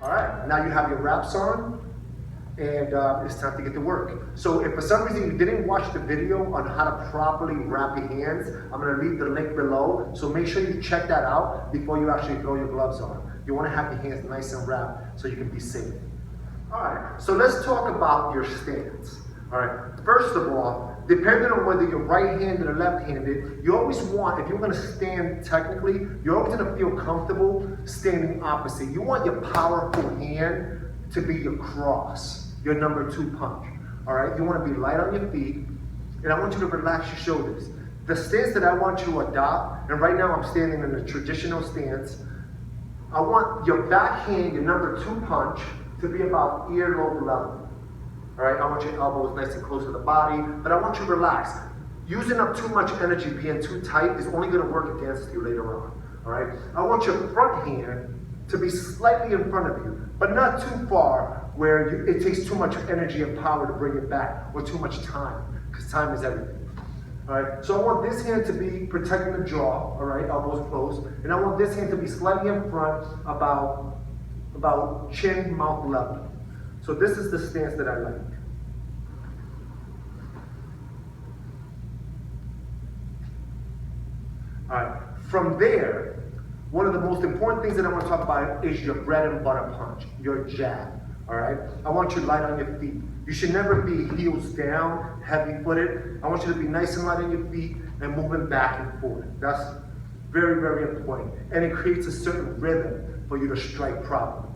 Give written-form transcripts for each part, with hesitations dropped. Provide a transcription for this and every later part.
All right, now you have your wraps on, and it's time to get to work. So if for some reason you didn't watch the video on how to properly wrap your hands, I'm gonna leave the link below, so make sure you check that out before you actually throw your gloves on. You wanna have your hands nice and wrapped so you can be safe. All right, so let's talk about your stance. All right, first of all, depending on whether you're right-handed or left-handed, you always want, if you're gonna stand technically, you're always gonna feel comfortable standing opposite. You want your powerful hand to be your cross, your number 2 punch. All right, you wanna be light on your feet, and I want you to relax your shoulders. The stance that I want you to adopt, and right now I'm standing in the traditional stance, I want your back hand, your number 2 punch, to be about earlobe level. All right, I want your elbows nice and close to the body, but I want you to relax. Using up too much energy, being too tight, is only gonna work against you later on, all right? I want your front hand to be slightly in front of you, but not too far where it takes too much energy and power to bring it back, or too much time, because time is everything. All right, so I want this hand to be protecting the jaw, all right, elbows closed, and I want this hand to be slightly in front, about chin, mouth level. So this is the stance that I like. All right, from there, one of the most important things that I want to talk about is your bread and butter punch, your jab, all right? I want you light on your feet. You should never be heels down, heavy-footed. I want you to be nice and light on your feet and moving back and forth. That's very, very important. And it creates a certain rhythm for you to strike properly.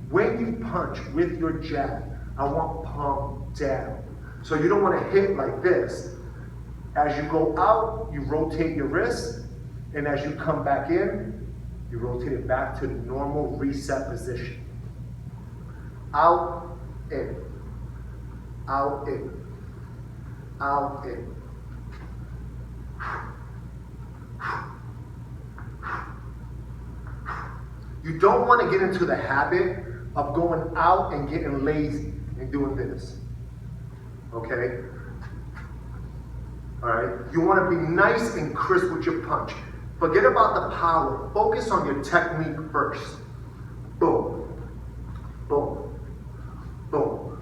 When you punch with your jab, I want palm down. So you don't want to hit like this. As you go out, you rotate your wrist, and as you come back in, you rotate it back to the normal reset position. Out, in, out, in, out, in. You don't want to get into the habit of going out and getting lazy and doing this, okay? All right, you want to be nice and crisp with your punch. Forget about the power, focus on your technique first. Boom, boom, boom.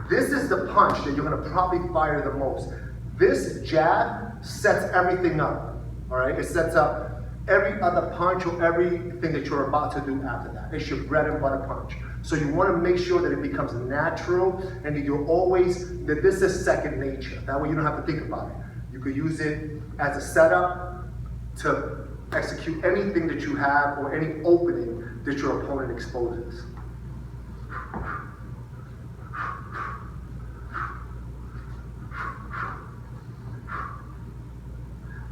This is the punch that you're going to probably fire the most. This jab sets everything up, all right? It sets up every other punch or everything that you're about to do after that. It's your bread and butter punch. So you want to make sure that it becomes natural and that you're always, that this is second nature. That way you don't have to think about it. You could use it as a setup to execute anything that you have or any opening that your opponent exposes.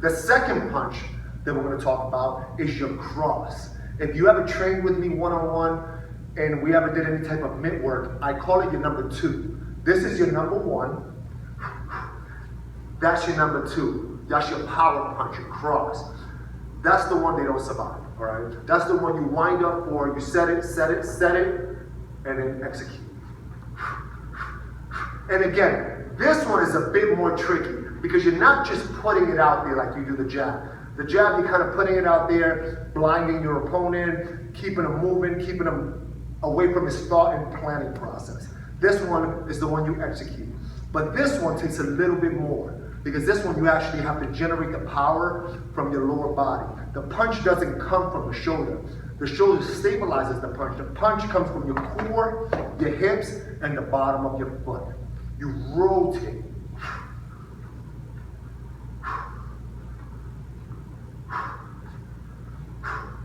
The second punch that we're going to talk about is your cross. If you ever trained with me one-on-one and we ever did any type of mitt work, I call it your number 2. This is your number 1. That's your number 2. That's your power punch, your cross. That's the one they don't survive, all right? That's the one you wind up for, you set it, and then execute. And again, this one is a bit more tricky because you're not just putting it out there like you do the jab. The jab, you're kind of putting it out there, blinding your opponent, keeping him moving, keeping him away from his thought and planning process. This one is the one you execute. But this one takes a little bit more because this one you actually have to generate the power from your lower body. The punch doesn't come from the shoulder. The shoulder stabilizes the punch. The punch comes from your core, your hips, and the bottom of your foot. You rotate.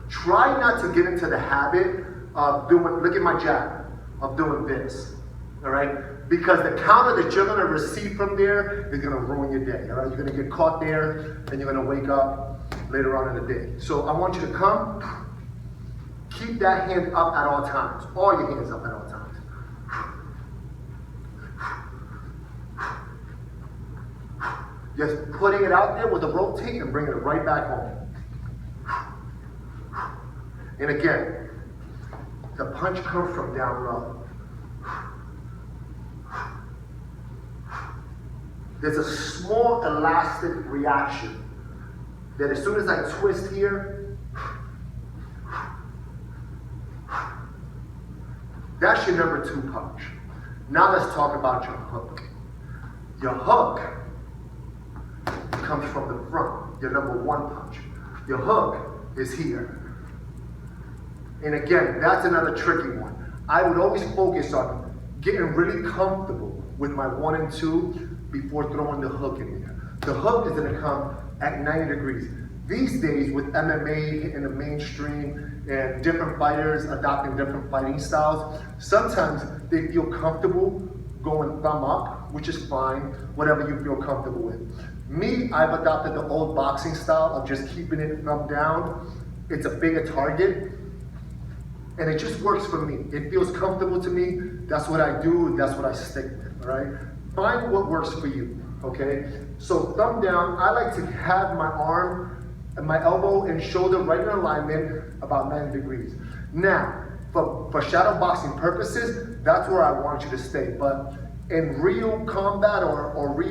Try not to get into the habit of doing, look at my jab, of doing this, all right? Because the counter that you're gonna receive from there is gonna ruin your day, all right? You're gonna get caught there and you're gonna wake up later on in the day. So I want you to come, keep that hand up at all times, all your hands up at all times. Just putting it out there with a rotate and bringing it right back home. And again, the punch comes from down low. There's a small elastic reaction that as soon as I twist here, That's your number 2 punch. Now let's talk about your hook. Your hook comes from the front, your number 1 punch. Your hook is here. And again, that's another tricky one. I would always focus on getting really comfortable with my 1 and 2 before throwing the hook in there. The hook is gonna come at 90 degrees. These days with MMA in the mainstream and different fighters adopting different fighting styles, sometimes they feel comfortable going thumb up, which is fine, whatever you feel comfortable with. Me, I've adopted the old boxing style of just keeping it thumb down. It's a bigger target, and it just works for me. It feels comfortable to me. That's what I do, that's what I stick with, all right? Find what works for you, okay? So thumb down, I like to have my arm and my elbow and shoulder right in alignment about 90 degrees. Now, for shadow boxing purposes, that's where I want you to stay. But in real combat or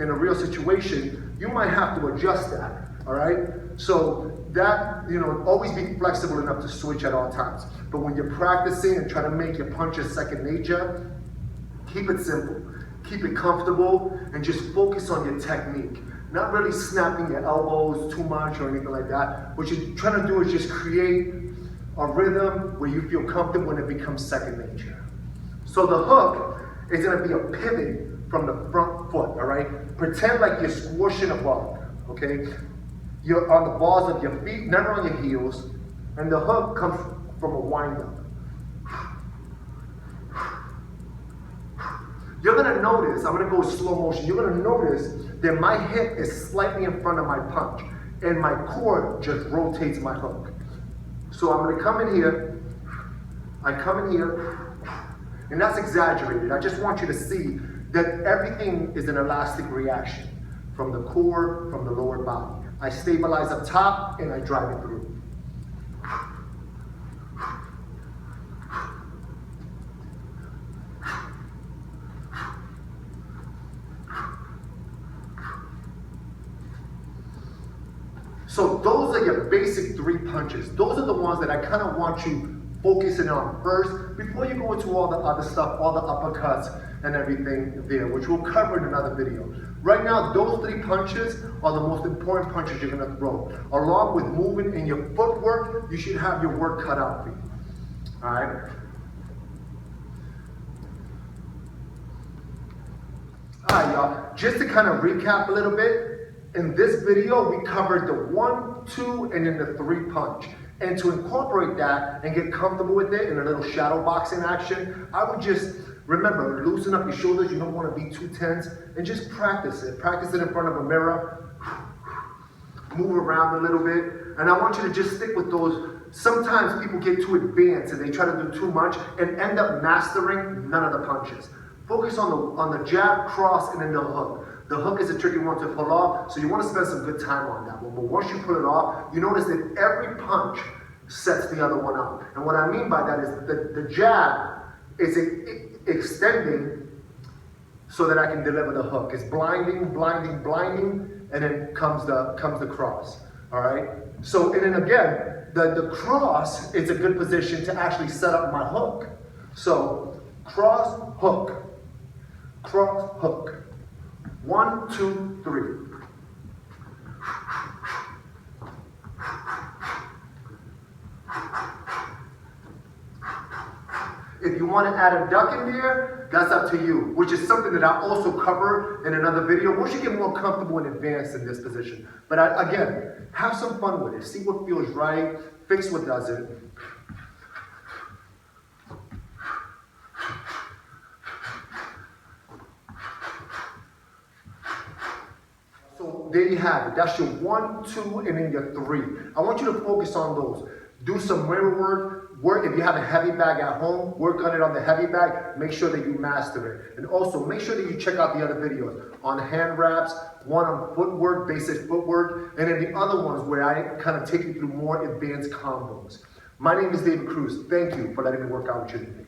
in a real situation, you might have to adjust that, all right? So that, always be flexible enough to switch at all times. But when you're practicing and trying to make your punches second nature, keep it simple. Keep it comfortable and just focus on your technique. Not really snapping your elbows too much or anything like that. What you're trying to do is just create a rhythm where you feel comfortable and it becomes second nature. So the hook is gonna be a pivot from the front foot, all right? Pretend like you're squishing a ball, okay? You're on the balls of your feet, never on your heels, and the hook comes from a wind-up. You're gonna notice, I'm gonna go slow motion, you're gonna notice that my hip is slightly in front of my punch, and my core just rotates my hook. So I'm gonna come in here, I come in here, and that's exaggerated. I just want you to see that everything is an elastic reaction from the core, from the lower body. I stabilize up top, and I drive it through. So those are your basic 3 punches. Those are the ones that I kind of want you focusing on first before you go into all the other stuff, all the uppercuts and everything there, which we'll cover in another video. Right now, those 3 punches are the most important punches you're gonna throw. Along with moving in your footwork, you should have your work cut out for you, all right? All right, y'all, just to kind of recap a little bit, in this video, we covered the 1, 2, and then the 3 punch. And to incorporate that and get comfortable with it in a little shadow boxing action, I would just, remember, loosen up your shoulders, you don't want to be too tense, and just practice it. Practice it in front of a mirror, move around a little bit, and I want you to just stick with those. Sometimes people get too advanced and they try to do too much and end up mastering none of the punches. Focus on the jab, cross, and then the hook. The hook is a tricky one to pull off, so you want to spend some good time on that one. But once you pull it off, you notice that every punch sets the other one up. And what I mean by that is that the jab is extending so that I can deliver the hook. It's blinding, blinding, blinding, and then comes the cross. All right? So, and then again, the cross is a good position to actually set up my hook. So, cross, hook. Cross, hook. 1, 2, 3. If you want to add a duck in there, that's up to you, which is something that I also cover in another video. Once you get more comfortable and advanced in this position. But again, have some fun with it. See what feels right, fix what doesn't. So there you have it. That's your 1, 2, and then your 3. I want you to focus on those. Do some mirror work. If you have a heavy bag at home, work on it on the heavy bag. Make sure that you master it. And also make sure that you check out the other videos on hand wraps, one on footwork, basic footwork, and then the other ones where I kind of take you through more advanced combos. My name is David Cruz. Thank you for letting me work out with you today.